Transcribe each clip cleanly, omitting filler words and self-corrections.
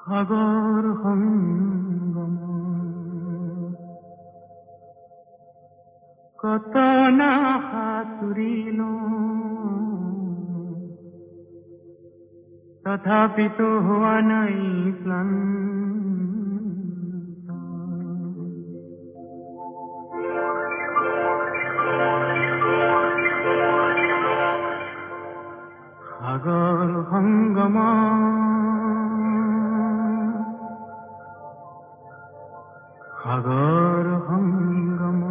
সাগৰ সঙ্গম কত না সাঁতুৰিল তথাপিতো হোৱা নাই ক্লান্ত সাগৰ সংগম সাগৰ সংগম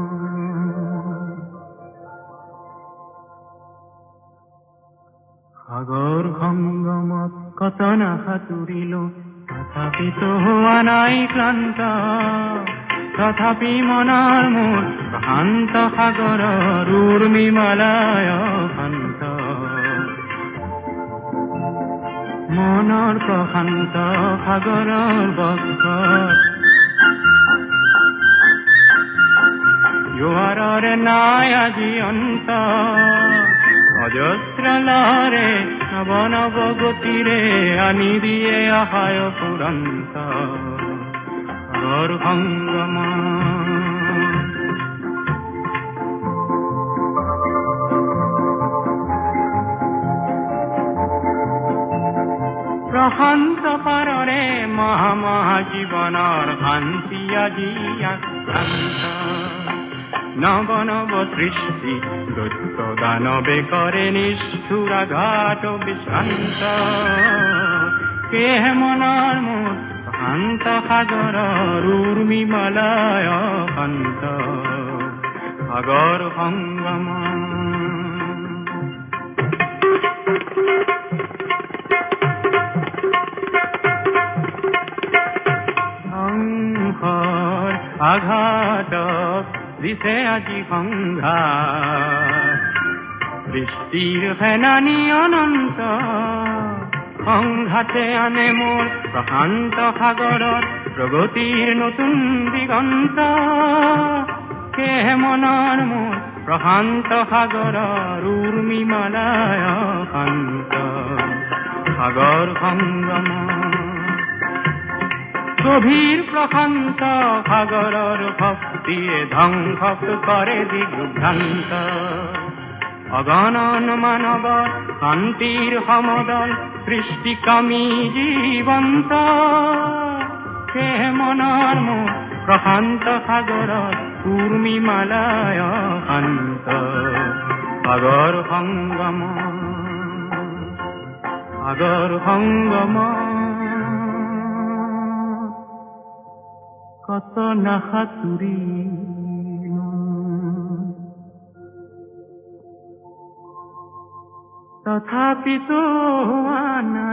সাগৰ সংগমত কত না সাঁতুৰিলো তথাপিতো হোৱা নাই ক্লান্ত তথাপি মনৰ মোৰ প্ৰশান্ত সাগৰৰ উৰ্মিমালায় শান্ত মনৰ প্ৰশান্ত সাগৰৰ বক্ষত জোৱাৰৰে নাই আজি অন্ত অজস্ৰ লহৰে নৱ নৱ গতিৰে আনি দিয়ে আশায় ফুৰন্ত সাগৰ সংগম প্ৰশান্ত পাৰৰে মহা মহা জীৱনৰ শান্তি আজি আক্ৰান্ত নৱ নৱ সৃষ্টি দৈত্য দানৱে কৰে নিষ্ঠুৰ আঘাত বিশ্ৰান্ত কেহে মনৰ মোৰ শান্ত সাগৰৰ উৰ্মিমালায় শান্ত সাগৰ সংগম সংসাৰ আঘাতক দিছে আজি সংঘাত সৃষ্টিৰ সেনানী অনন্ত সংঘাতে আনে মোৰ প্ৰশান্ত সাগৰত প্ৰগতিৰ নতুন দিগন্ত কেহে মনৰ মোৰ প্ৰশান্ত সাগৰৰ উৰ্মিমালায় শান্ত সাগৰ সংগম গভীৰ প্ৰশান্ত সাগৰৰ ভক্তিয়ে ধ্বংস কৰে দিগ্ভ্ৰান্ত অগণন মানৱৰ শান্তিৰ সমদল সৃষ্টিকামী জীৱন্ত সেয়ে মনৰ মোৰ প্ৰশান্ত সাগৰৰ উৰ্মিমালায় শান্ত সাগৰ সংগম সাগৰ সংগম কত না সাঁতুৰিলো তথাপিতো হোৱা নাই